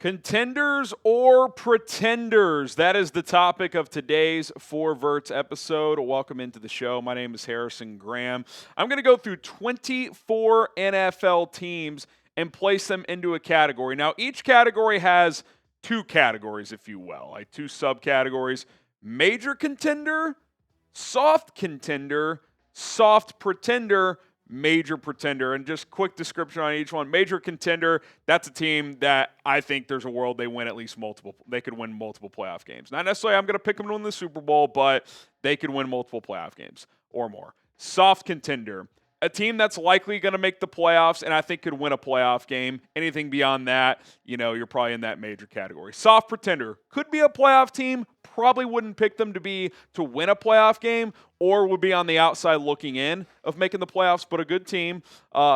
Contenders or pretenders? That is the topic of today's Verts episode. Welcome into the show. My name is Harrison Graham. I'm going to go through 24 NFL teams and place them into a category. Now, each category has two categories, if you will, like two subcategories: major contender, soft pretender, major pretender. And just quick description on each one. Major contender, that's a team that I think there's a world they win at least they could win multiple playoff games. Not necessarily I'm going to pick them to win the Super Bowl, but they could win multiple playoff games or more. Soft contender, a team that's likely going to make the playoffs and I think could win a playoff game. Anything beyond that, you're probably in that major category. Soft pretender, could be a playoff team, probably wouldn't pick them to win a playoff game, or would be on the outside looking in of making the playoffs, but a good team.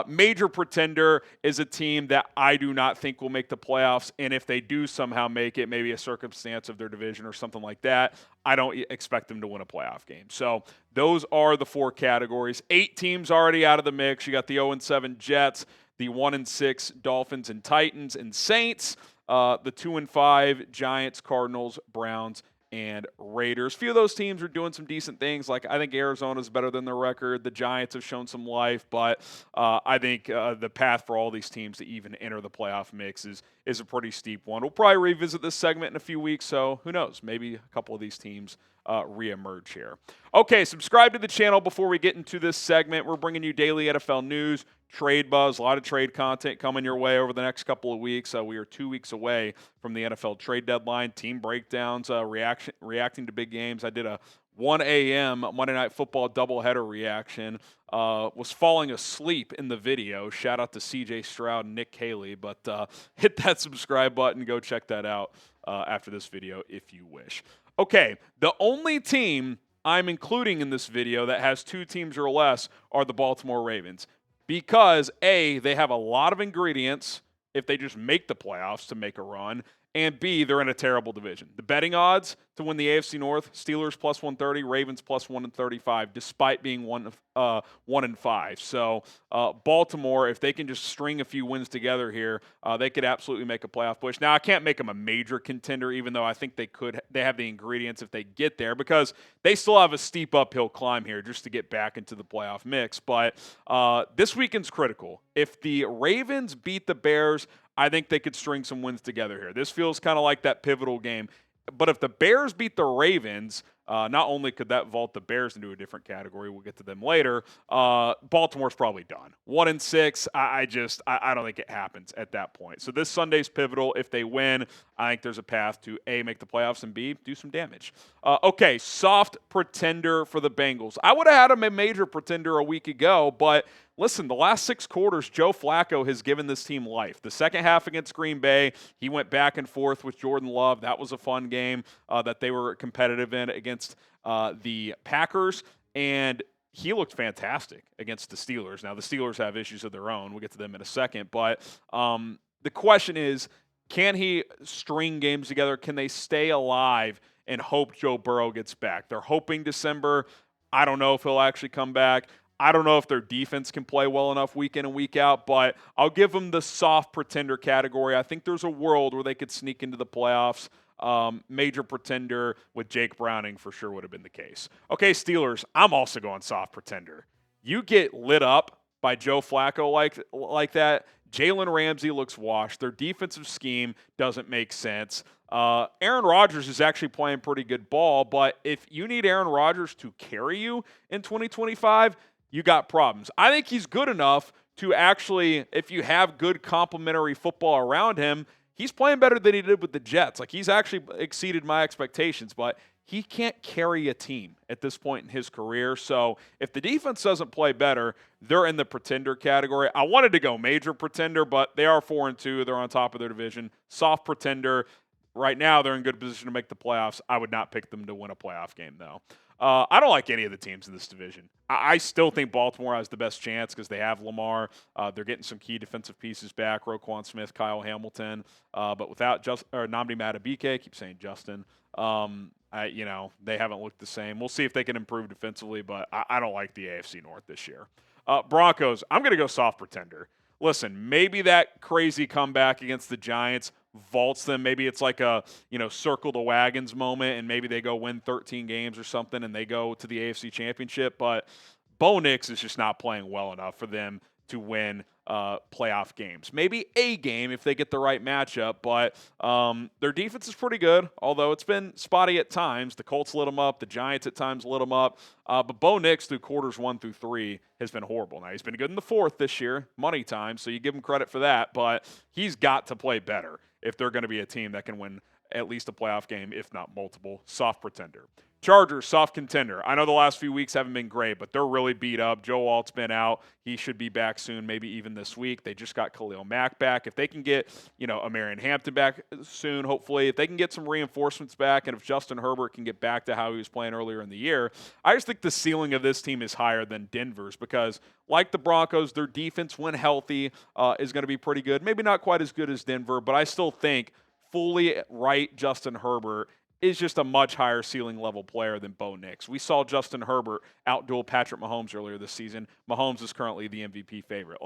Major pretender is a team that I do not think will make the playoffs, and if they do somehow make it, maybe a circumstance of their division or something like that, I don't expect them to win a playoff game. So those are the four categories. 8 teams already out of the mix. You got the 0-7 Jets, the 1-6 Dolphins and Titans and Saints, the 2-5 Giants, Cardinals, Browns, and Raiders. A few of those teams are doing some decent things. Like, I think Arizona's better than their record. The Giants have shown some life, but I think the path for all these teams to even enter the playoff mix is a pretty steep one. We'll probably revisit this segment in a few weeks, so who knows? Maybe a couple of these teams reemerge here. Okay, subscribe to the channel before we get into this segment. We're bringing you daily NFL news, trade buzz, a lot of trade content coming your way over the next couple of weeks. We are 2 weeks away from the NFL trade deadline, team breakdowns, reacting to big games. I did a 1 a.m. Monday Night Football doubleheader reaction. Was falling asleep in the video. Shout out to CJ Stroud and Nick Haley, but hit that subscribe button. Go check that out after this video if you wish. Okay, the only team I'm including in this video that has 2 teams or less are the Baltimore Ravens. Because, A, they have a lot of ingredients if they just make the playoffs to make a run, and B, they're in a terrible division. The betting odds to win the AFC North: Steelers plus 130, Ravens plus 135, despite being 1-5. So Baltimore, if they can just string a few wins together here, they could absolutely make a playoff push. Now, I can't make them a major contender, even though I think they could. They have the ingredients if they get there, because they still have a steep uphill climb here just to get back into the playoff mix. But this weekend's critical. If the Ravens beat the Bears, I think they could string some wins together here. This feels kind of like that pivotal game. But if the Bears beat the Ravens, not only could that vault the Bears into a different category, we'll get to them later, Baltimore's probably done. 1-6, I don't think it happens at that point. So this Sunday's pivotal. If they win, I think there's a path to A, make the playoffs, and B, do some damage. Okay, soft pretender for the Bengals. I would have had them a major pretender a week ago, but listen, the last 6 quarters, Joe Flacco has given this team life. The second half against Green Bay, he went back and forth with Jordan Love. That was a fun game that they were competitive in against the Packers, and he looked fantastic against the Steelers. Now, the Steelers have issues of their own. We'll get to them in a second, but the question is, can he string games together? Can they stay alive and hope Joe Burrow gets back? They're hoping December. I don't know if he'll actually come back. I don't know if their defense can play well enough week in and week out, but I'll give them the soft pretender category. I think there's a world where they could sneak into the playoffs. Major pretender with Jake Browning for sure would have been the case. Okay, Steelers, I'm also going soft pretender. You get lit up by Joe Flacco like that, Jalen Ramsey looks washed. Their defensive scheme doesn't make sense. Aaron Rodgers is actually playing pretty good ball, but if you need Aaron Rodgers to carry you in 2025, you got problems. I think he's good enough to actually, if you have good complementary football around him, he's playing better than he did with the Jets. Like, he's actually exceeded my expectations, but he can't carry a team at this point in his career. So if the defense doesn't play better, they're in the pretender category. I wanted to go major pretender, but they are 4-2. They're on top of their division. Soft pretender. Right now, they're in good position to make the playoffs. I would not pick them to win a playoff game, though. I don't like any of the teams in this division. I still think Baltimore has the best chance because they have Lamar. They're getting some key defensive pieces back, Roquan Smith, Kyle Hamilton. But without Nnamdi Madubuike, I keep saying Justin, they haven't looked the same. We'll see if they can improve defensively, but I don't like the AFC North this year. Broncos, I'm going to go soft pretender. Listen, maybe that crazy comeback against the Giants vaults them. Maybe it's like a, circle the wagons moment, and maybe they go win 13 games or something, and they go to the AFC Championship. But Bo Nix is just not playing well enough for them to win playoff games. Maybe a game if they get the right matchup, but their defense is pretty good, although it's been spotty at times. The Colts lit them up. The Giants at times lit them up. But Bo Nix through quarters 1 through 3 has been horrible. Now, he's been good in the fourth this year, money time, so you give him credit for that, but he's got to play better if they're going to be a team that can win at least a playoff game, if not multiple. Soft pretender. Chargers, soft contender. I know the last few weeks haven't been great, but they're really beat up. Joe Alt's been out. He should be back soon, maybe even this week. They just got Khalil Mack back. If they can get, a Marion Hampton back soon, hopefully, if they can get some reinforcements back, and if Justin Herbert can get back to how he was playing earlier in the year, I just think the ceiling of this team is higher than Denver's because, like the Broncos, their defense, when healthy, is going to be pretty good. Maybe not quite as good as Denver, but I still think fully right Justin Herbert is just a much higher ceiling level player than Bo Nix. We saw Justin Herbert outduel Patrick Mahomes earlier this season. Mahomes is currently the MVP favorite.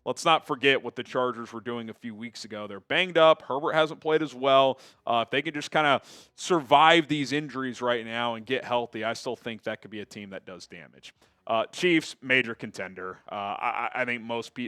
Let's not forget what the Chargers were doing a few weeks ago. They're banged up. Herbert hasn't played as well. If they can just kind of survive these injuries right now and get healthy, I still think that could be a team that does damage. Chiefs, major contender. I think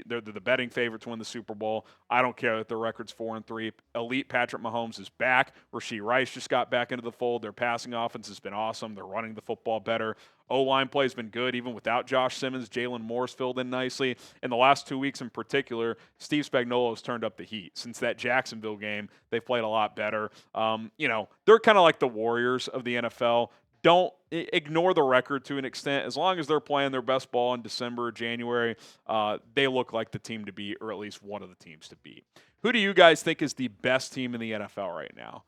they're the betting favorite to win the Super Bowl. I don't care that their record's 4-3. Elite Patrick Mahomes is back. Rashee Rice just got back into the fold. Their passing offense has been awesome. They're running the football better. O-line play has been good, even without Josh Simmons. Jalen Moore's filled in nicely. In the last 2 weeks in particular, Steve Spagnuolo has turned up the heat. Since that Jacksonville game, they've played a lot better. They're kind of like the Warriors of the NFL. Don't ignore the record to an extent. As long as they're playing their best ball in December or January, they look like the team to beat, or at least one of the teams to beat. Who do you guys think is the best team in the NFL right now?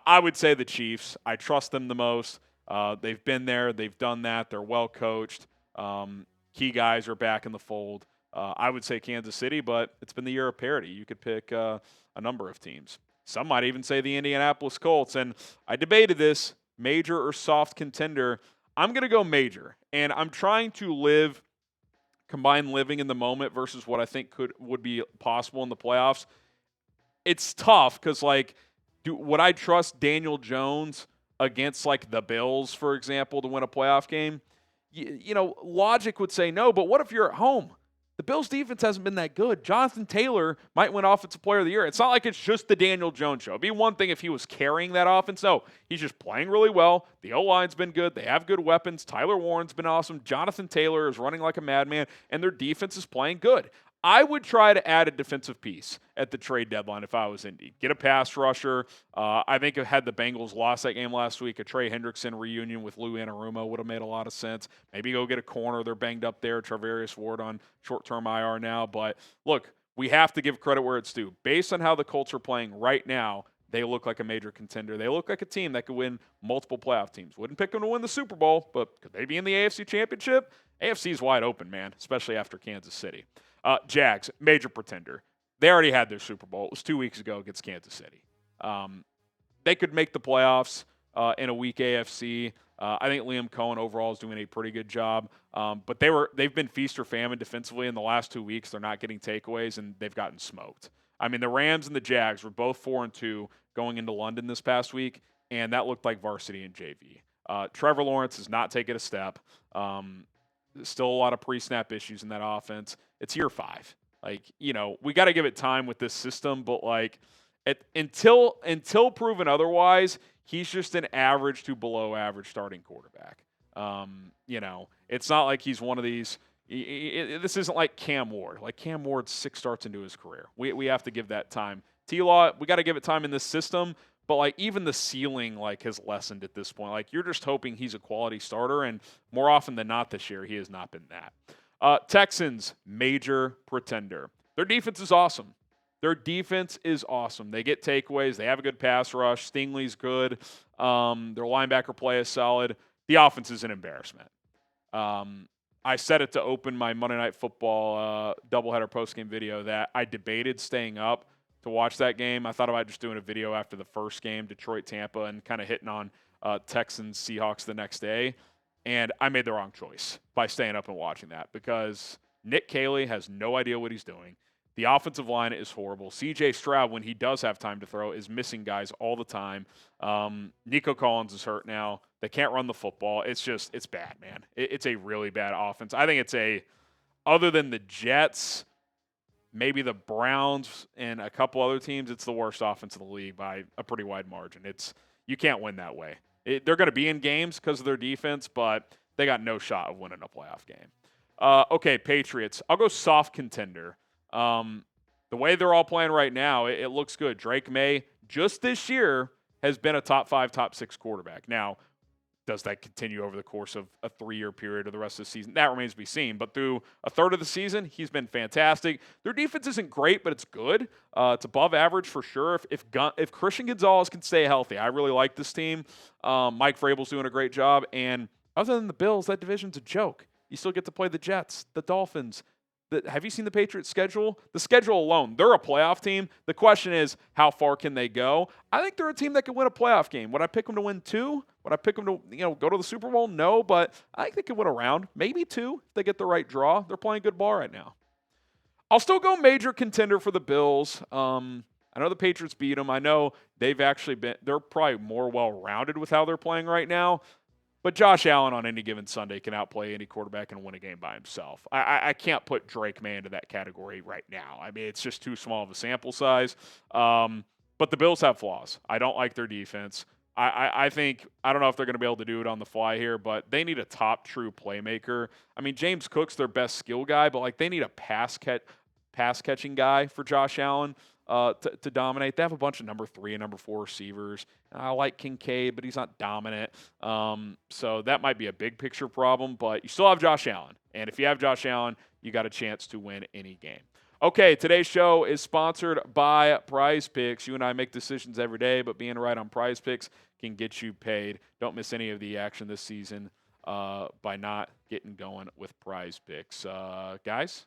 I would say the Chiefs. I trust them the most. They've been there. They've done that. They're well coached. Key guys are back in the fold. I would say Kansas City, but it's been the year of parity. You could pick a number of teams. Some might even say the Indianapolis Colts. And I debated this. Major or soft contender, I'm going to go major. And I'm trying to combine living in the moment versus what I think would be possible in the playoffs. It's tough because, would I trust Daniel Jones against, the Bills, for example, to win a playoff game? Logic would say no, but what if you're at home? The Bills' defense hasn't been that good. Jonathan Taylor might win Offensive Player of the Year. It's not like it's just the Daniel Jones show. It'd be one thing if he was carrying that offense. No, he's just playing really well. The O-line's been good. They have good weapons. Tyler Warren's been awesome. Jonathan Taylor is running like a madman, and their defense is playing good. I would try to add a defensive piece at the trade deadline if I was Indy. Get a pass rusher. I think had the Bengals lost that game last week, a Trey Hendrickson reunion with Lou Anarumo would have made a lot of sense. Maybe go get a corner. They're banged up there. Travarius Ward on short-term IR now. But, look, we have to give credit where it's due. Based on how the Colts are playing right now, they look like a major contender. They look like a team that could win multiple playoff teams. Wouldn't pick them to win the Super Bowl, but could they be in the AFC Championship? AFC's wide open, man, especially after Kansas City. Jags, major pretender. They already had their Super Bowl. It was 2 weeks ago against Kansas City. They could make the playoffs in a weak AFC. I think Liam Cohen overall is doing a pretty good job. But they've been feast or famine defensively in the last 2 weeks. They're not getting takeaways, and they've gotten smoked. I mean, the Rams and the Jags were both 4-2 going into London this past week, and that looked like varsity and JV. Trevor Lawrence has not taken a step. Still a lot of pre-snap issues in that offense. It's year 5. We got to give it time with this system, but until proven otherwise, he's just an average to below average starting quarterback. It's not like he's one of these. This isn't like Cam Ward. Cam Ward's 6 starts into his career. We have to give that time. T-Law, we got to give it time in this system. But, even the ceiling, has lessened at this point. You're just hoping he's a quality starter, and more often than not this year, he has not been that. Texans, major pretender. Their defense is awesome. Their defense is awesome. They get takeaways. They have a good pass rush. Stingley's good. Their linebacker play is solid. The offense is an embarrassment. I said it to open my Monday Night Football doubleheader postgame video that I debated staying up to watch that game. I thought about just doing a video after the first game, Detroit-Tampa, and kind of hitting on Texans-Seahawks the next day. And I made the wrong choice by staying up and watching that because Nick Caley has no idea what he's doing. The offensive line is horrible. C.J. Stroud, when he does have time to throw, is missing guys all the time. Nico Collins is hurt now. They can't run the football. It's bad, man. It's a really bad offense. I think other than the Jets, maybe the Browns and a couple other teams, it's the worst offense in the league by a pretty wide margin. You can't win that way. They're going to be in games because of their defense, but they got no shot of winning a playoff game. Okay, Patriots. I'll go soft contender. The way they're all playing right now, it looks good. Drake May, just this year, has been a top 5, top 6 quarterback. Now, does that continue over the course of a 3-year period or the rest of the season? That remains to be seen. But through a third of the season, he's been fantastic. Their defense isn't great, but it's good. It's above average for sure. If Christian Gonzalez can stay healthy, I really like this team. Mike Vrabel's doing a great job. And other than the Bills, that division's a joke. You still get to play the Jets, the Dolphins. Have you seen the Patriots' schedule? The schedule alone, they're a playoff team. The question is, how far can they go? I think they're a team that can win a playoff game. Would I pick them to win 2? Would I pick them to go to the Super Bowl? No, but I think they could win a round, maybe 2 if they get the right draw. They're playing good ball right now. I'll still go major contender for the Bills. I know the Patriots beat them. I know they're probably more well-rounded with how they're playing right now. But Josh Allen on any given Sunday can outplay any quarterback and win a game by himself. I can't put Drake May into that category right now. I mean, it's just too small of a sample size. But the Bills have flaws. I don't like their defense. I don't know if they're going to be able to do it on the fly here, but they need a top true playmaker. I mean, James Cook's their best skill guy, but they need a pass catching guy for Josh Allen to dominate. They have a bunch of number 3 and number 4 receivers. I like Kincaid, but he's not dominant. So that might be a big picture problem, but you still have Josh Allen. And if you have Josh Allen, you got a chance to win any game. Okay, today's show is sponsored by PrizePicks. You and I make decisions every day, but being right on PrizePicks can get you paid. Don't miss any of the action this season by not getting going with PrizePicks. Guys,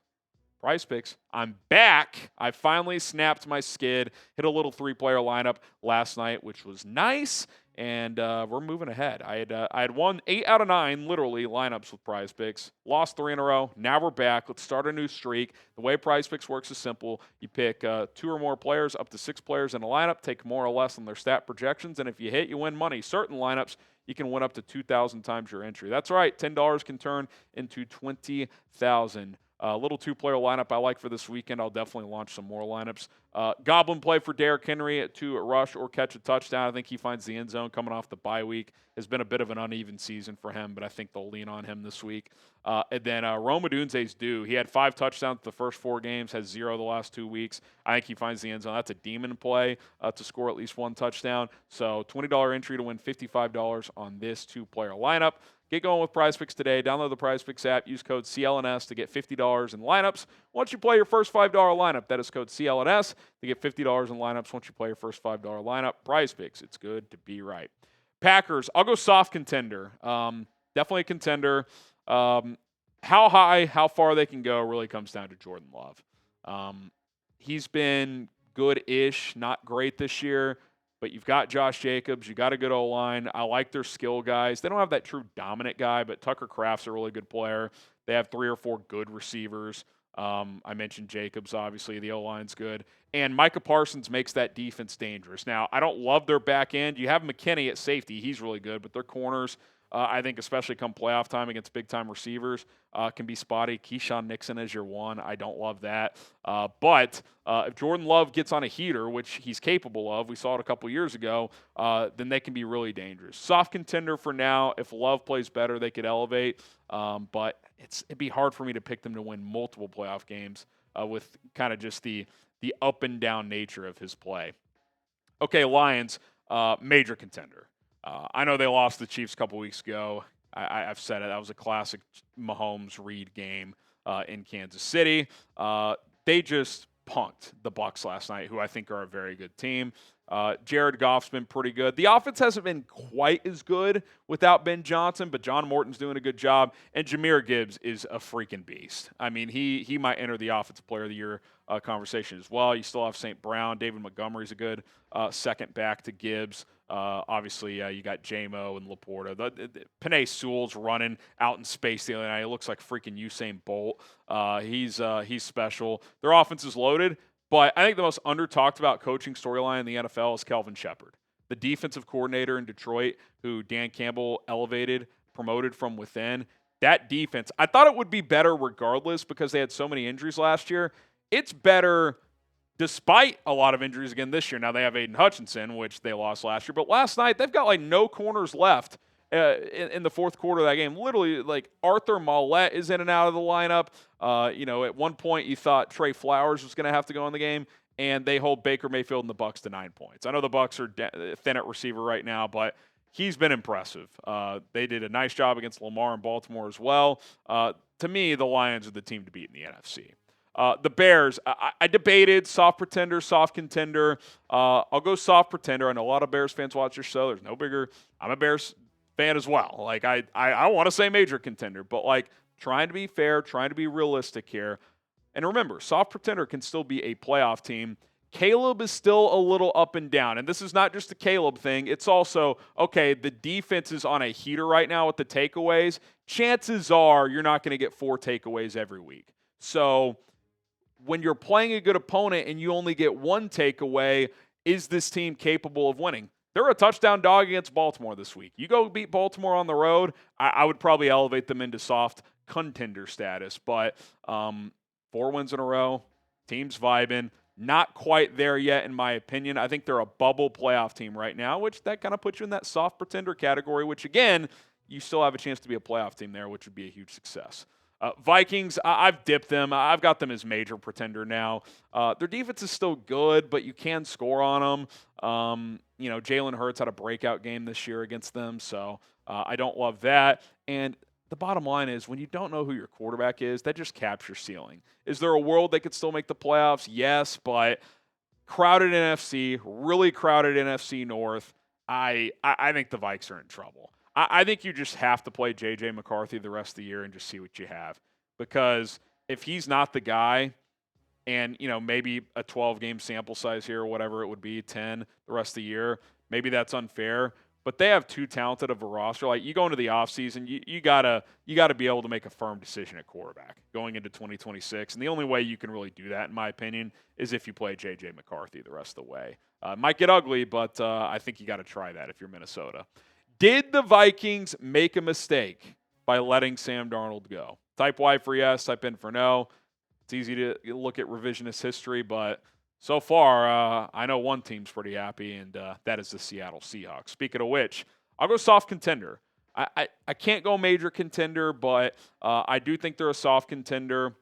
PrizePicks, I'm back. I finally snapped my skid, hit a little 3-player lineup last night, which was nice, and we're moving ahead. I had won 8 out of 9, literally, lineups with PrizePicks. Lost 3 in a row. Now we're back. Let's start a new streak. The way PrizePicks works is simple. You pick 2 or more players, up to 6 players in a lineup, take more or less on their stat projections, and if you hit, you win money. Certain lineups, you can win up to 2,000 times your entry. That's right. $10 can turn into 20,000. A little 2-player lineup I like for this weekend. I'll definitely launch some more lineups. Goblin play for Derrick Henry to rush or catch a touchdown. I think he finds the end zone coming off the bye week. Has been a bit of an uneven season for him, but I think they'll lean on him this week. And then Rome Odunze's due. He had 5 touchdowns the first 4 games, has 0 the last 2 weeks. I think he finds the end zone. That's a demon play to score at least 1 touchdown. So $20 entry to win $55 on this 2-player lineup. Get going with PrizePicks today. Download the PrizePicks app. Use code CLNS to get $50 in lineups. Once you play your first $5 lineup, that is code CLNS to get $50 in lineups once you play your first $5 lineup. PrizePicks, it's good to be right. Packers, I'll go soft contender. Definitely a contender. How high, how far they can go really comes down to Jordan Love. He's been good-ish, not great this year. But you've got Josh Jacobs. You got a good O-line. I like their skill guys. They don't have that true dominant guy, but Tucker Kraft's a really good player. They have 3 or 4 good receivers. I mentioned Jacobs, obviously. The O-line's good. And Micah Parsons makes that defense dangerous. Now, I don't love their back end. You have McKinney at safety. He's really good. But their corners, I think, especially come playoff time against big-time receivers, can be spotty. Keyshawn Nixon is your one. I don't love that. But if Jordan Love gets on a heater, which he's capable of, we saw it a couple years ago, then they can be really dangerous. Soft contender for now. If Love plays better, they could elevate. But it'd be hard for me to pick them to win multiple playoff games with kind of just the up-and-down nature of his play. Okay, Lions, major contender. I know they lost the Chiefs a couple weeks ago. I've said it. That was a classic Mahomes-Reed game in Kansas City. They just punked the Bucs last night, who I think are a very good team. Jared Goff's been pretty good. The offense hasn't been quite as good without Ben Johnson, but John Morton's doing a good job. And Jahmyr Gibbs is a freaking beast. I mean, he might enter the Offensive Player of the Year conversation as well. You still have St. Brown. David Montgomery's a good second back to Gibbs. Obviously, you got J-Mo and Laporta. Penei Sewell's running out in space the other night. It looks like freaking Usain Bolt. He's special. Their offense is loaded. But I think the most under-talked about coaching storyline in the NFL is Kelvin Shepard, the defensive coordinator in Detroit who Dan Campbell promoted from within. That defense, I thought it would be better regardless because they had so many injuries last year. It's better despite a lot of injuries again this year. Now they have Aiden Hutchinson, which they lost last year. But last night, they've got like no corners left in the fourth quarter of that game. Literally, like Arthur Mollett is in and out of the lineup. At one point you thought Trey Flowers was going to have to go in the game, and they hold Baker Mayfield and the Bucs to 9 points. I know the Bucs are thin at receiver right now, but he's been impressive. They did a nice job against Lamar in Baltimore as well. To me, the Lions are the team to beat in the NFC. The Bears, I debated soft pretender, soft contender. I'll go soft pretender. I know a lot of Bears fans watch this show. There's no bigger. I'm a Bears fan as well. Like I want to say major contender, but like trying to be fair, trying to be realistic here. And remember, soft pretender can still be a playoff team. Caleb is still a little up and down. And this is not just a Caleb thing. It's also, okay, the defense is on a heater right now with the takeaways. Chances are you're not going to get 4 takeaways every week. So when you're playing a good opponent and you only get 1 takeaway, is this team capable of winning? They're a touchdown dog against Baltimore this week. You go beat Baltimore on the road, I would probably elevate them into soft contender status. But 4 wins in a row, team's vibing. Not quite there yet, in my opinion. I think they're a bubble playoff team right now, which that kind of puts you in that soft pretender category, which, again, you still have a chance to be a playoff team there, which would be a huge success. Vikings, I've dipped them. I've got them as major pretender now. Their defense is still good, but you can score on them. Jalen Hurts had a breakout game this year against them, so I don't love that. And the bottom line is when you don't know who your quarterback is, that just caps your ceiling. Is there a world they could still make the playoffs? Yes, but crowded NFC, really crowded NFC North. I think the Vikes are in trouble. I think you just have to play J.J. McCarthy the rest of the year and just see what you have. Because if he's not the guy, and maybe a 12-game sample size here or whatever it would be, 10 the rest of the year, maybe that's unfair. But they have too talented of a roster. Like you go into the offseason, you gotta be able to make a firm decision at quarterback going into 2026. And the only way you can really do that, in my opinion, is if you play J.J. McCarthy the rest of the way. It might get ugly, but I think you got to try that if you're Minnesota. Did the Vikings make a mistake by letting Sam Darnold go? Type Y for yes, type in for no. It's easy to look at revisionist history, but so far, I know one team's pretty happy, and that is the Seattle Seahawks. Speaking of which, I'll go soft contender. I can't go major contender, but I do think they're a soft contender.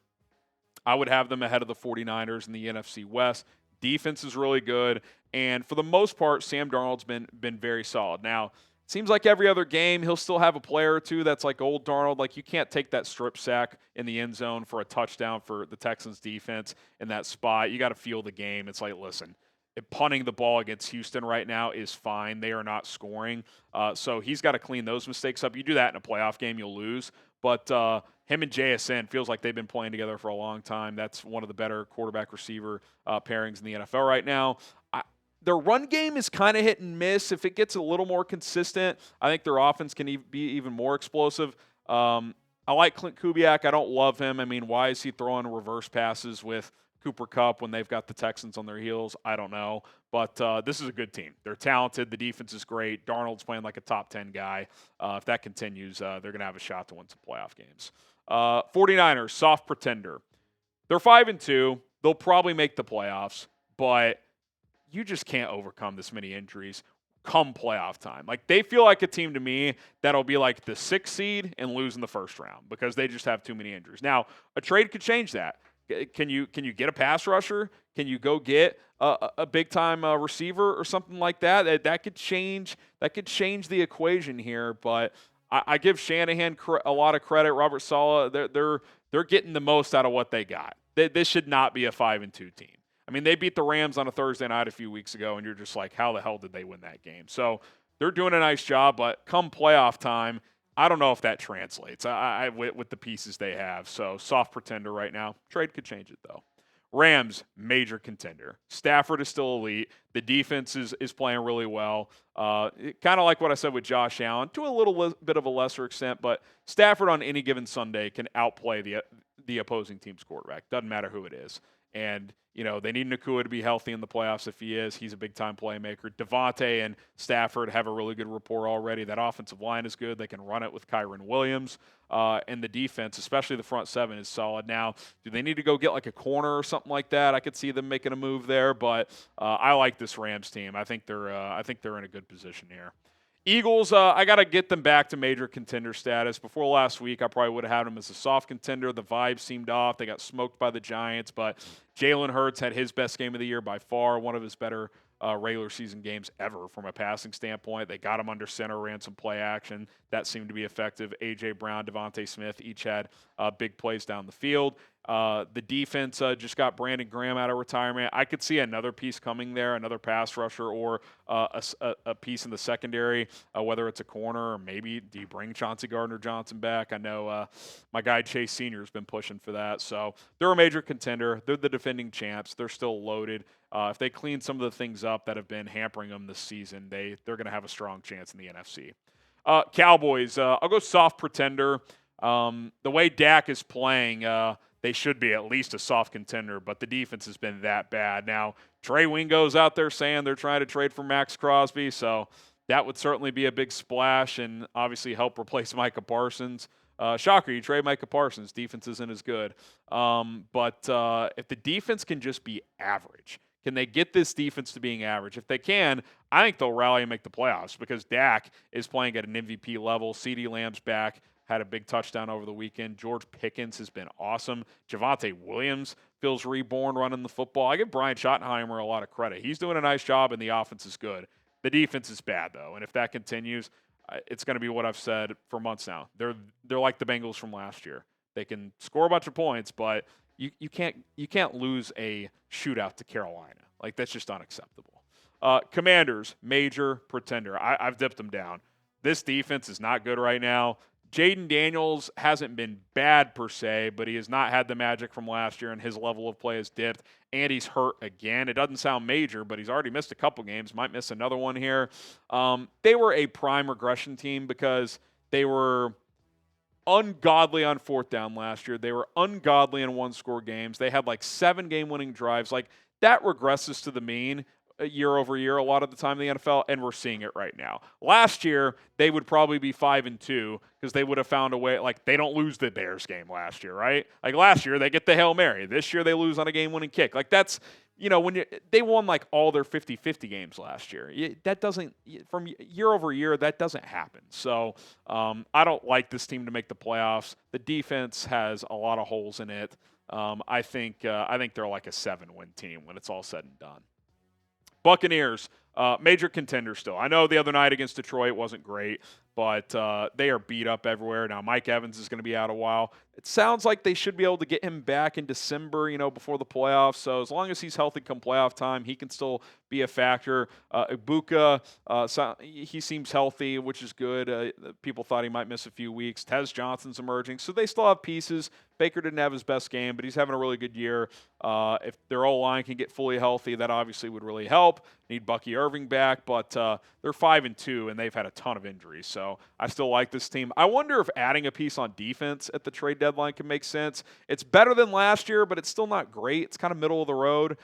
I would have them ahead of the 49ers in the NFC West. Defense is really good, and for the most part, Sam Darnold's been very solid. Now, seems like every other game, he'll still have a player or two that's like old Darnold. Like, you can't take that strip sack in the end zone for a touchdown for the Texans defense in that spot. You got to feel the game. It's like, listen, punting the ball against Houston right now is fine. They are not scoring. So he's got to clean those mistakes up. You do that in a playoff game, you'll lose. But him and JSN feels like they've been playing together for a long time. That's one of the better quarterback-receiver pairings in the NFL right now. Their run game is kind of hit and miss. If it gets a little more consistent, I think their offense can be even more explosive. I like Clint Kubiak. I don't love him. I mean, why is he throwing reverse passes with Cooper Kupp when they've got the Texans on their heels? I don't know. But this is a good team. They're talented. The defense is great. Darnold's playing like a top 10 guy. If that continues, they're going to have a shot to win some playoff games. 49ers, soft pretender. They're 5-2. They'll probably make the playoffs, but you just can't overcome this many injuries come playoff time. Like, they feel like a team to me that'll be like the 6th seed and lose in the first round because they just have too many injuries. Now, a trade could change that. Can you get a pass rusher? Can you go get a big time receiver or something like that? That could change. That could change the equation here. But I give Shanahan a lot of credit. Robert Saleh, they're getting the most out of what they got. This should not be a 5-2 team. I mean, they beat the Rams on a Thursday night a few weeks ago, and you're just like, how the hell did they win that game? So they're doing a nice job, but come playoff time, I don't know if that translates with the pieces they have. So soft pretender right now. Trade could change it, though. Rams, major contender. Stafford is still elite. The defense is playing really well. Kind of like what I said with Josh Allen, to a little bit of a lesser extent, but Stafford on any given Sunday can outplay the opposing team's quarterback. Doesn't matter who it is. And, they need Nakua to be healthy in the playoffs if he is. He's a big-time playmaker. Devontae and Stafford have a really good rapport already. That offensive line is good. They can run it with Kyron Williams. And the defense, especially the front seven, is solid. Now, do they need to go get like a corner or something like that? I could see them making a move there, but I like this Rams team. I think they're in a good position here. Eagles, I got to get them back to major contender status. Before last week, I probably would have had them as a soft contender. The vibes seemed off. They got smoked by the Giants, but Jalen Hurts had his best game of the year by far, one of his better regular season games ever from a passing standpoint. They got him under center, ran some play action. That seemed to be effective. A.J. Brown, Devontae Smith each had big plays down the field. The defense just got Brandon Graham out of retirement. I could see another piece coming there, another pass rusher or a piece in the secondary, whether it's a corner or maybe do you bring Chauncey Gardner-Johnson back? I know my guy Chase Sr. has been pushing for that. So they're a major contender. They're the defending champs. They're still loaded. If they clean some of the things up that have been hampering them this season, they're going to have a strong chance in the NFC. Cowboys, I'll go soft pretender. The way Dak is playing, they should be at least a soft contender, but the defense has been that bad. Now, Trey Wingo's out there saying they're trying to trade for Max Crosby, so that would certainly be a big splash and obviously help replace Micah Parsons. Shocker, you trade Micah Parsons. Defense isn't as good. But if the defense can just be average, can they get this defense to being average? If they can, I think they'll rally and make the playoffs because Dak is playing at an MVP level. CeeDee Lamb's back. Had a big touchdown over the weekend. George Pickens has been awesome. Javonte Williams feels reborn running the football. I give Brian Schottenheimer a lot of credit. He's doing a nice job, and the offense is good. The defense is bad, though, and if that continues, it's going to be what I've said for months now. They're like the Bengals from last year. They can score a bunch of points, but you can't lose a shootout to Carolina. Like, that's just unacceptable. Commanders, major pretender. I've dipped them down. This defense is not good right now. Jaden Daniels hasn't been bad per se, but he has not had the magic from last year, and his level of play has dipped, and he's hurt again. It doesn't sound major, but he's already missed a couple games, might miss another one here. They were a prime regression team because they were ungodly on fourth down last year. They were ungodly in one-score games. They had like 7 game-winning drives. Like, that regresses to the mean year over year a lot of the time in the NFL, and we're seeing it right now. Last year, they would probably be 5-2 because they would have found a way. Like, they don't lose the Bears game last year, right? Like, last year, they get the Hail Mary. This year, they lose on a game-winning kick. Like, that's, when they won like all their 50-50 games last year. That doesn't, from year over year, that doesn't happen. So I don't like this team to make the playoffs. The defense has a lot of holes in it. I think they're like a 7-win team when it's all said and done. Buccaneers, major contender still. I know the other night against Detroit wasn't great, but they are beat up everywhere. Now, Mike Evans is going to be out a while. It sounds like they should be able to get him back in December, before the playoffs. So as long as he's healthy come playoff time, he can still be a factor. Ibuka, he seems healthy, which is good. People thought he might miss a few weeks. Tez Johnson's emerging. So they still have pieces. Baker didn't have his best game, but he's having a really good year. If their O-line can get fully healthy, that obviously would really help. Need Bucky Irving back, but they're 5-2, and they've had a ton of injuries. So I still like this team. I wonder if adding a piece on defense at the trade deadline can make sense. It's better than last year, but it's still not great. It's kind of middle of the road.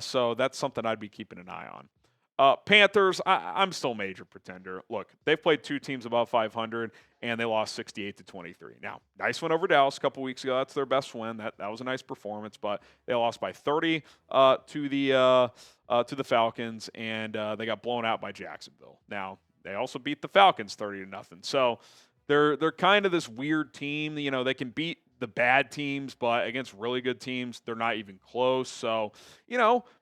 So that's something I'd be keeping an eye on. Panthers, I'm still major pretender. Look, they've played 2 teams above 500, and they lost 68-23. Now, nice win over Dallas a couple weeks ago. That's their best win. That was a nice performance, but they lost by 30 to the Falcons, and they got blown out by Jacksonville. Now, they also beat the Falcons 30-0. So they're kind of this weird team. They can beat the bad teams, but against really good teams, they're not even close. So,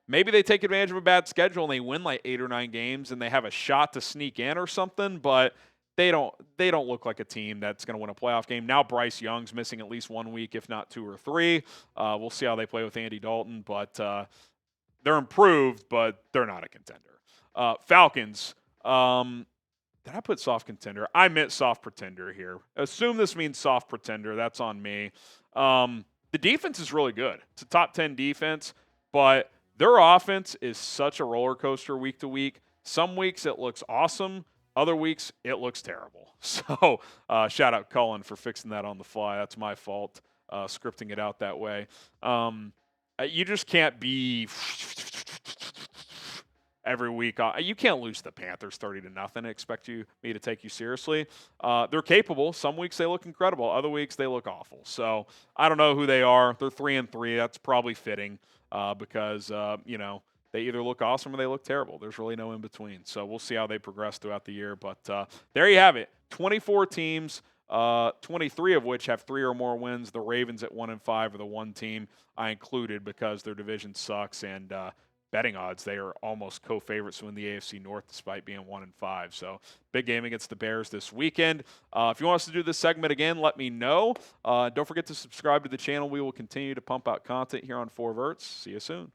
maybe they take advantage of a bad schedule and they win like 8 or 9 games and they have a shot to sneak in or something, but they don't look like a team that's going to win a playoff game. Now Bryce Young's missing at least 1 week, if not 2 or 3. We'll see how they play with Andy Dalton, but they're improved, but they're not a contender. Falcons. Did I put soft contender? I meant soft pretender here. Assume this means soft pretender. That's on me. The defense is really good. It's a top 10 defense, but their offense is such a roller coaster week to week. Some weeks it looks awesome. Other weeks it looks terrible. So shout out Cullen for fixing that on the fly. That's my fault, scripting it out that way. You just can't be every week. You can't lose the Panthers 30-0 and expect me to take you seriously. They're capable. Some weeks they look incredible. Other weeks they look awful. So I don't know who they are. They're 3-3. That's probably fitting because they either look awesome or they look terrible. There's really no in between. So we'll see how they progress throughout the year. But there you have it. 24 teams. 23 of which have 3 or more wins. The Ravens at 1-5 are the one team I included because their division sucks, and betting odds, they are almost co-favorites to win the AFC North despite being 1-5. So big game against the Bears this weekend. If you want us to do this segment again, let me know. Don't forget to subscribe to the channel. We will continue to pump out content here on 4 Verts. See you soon.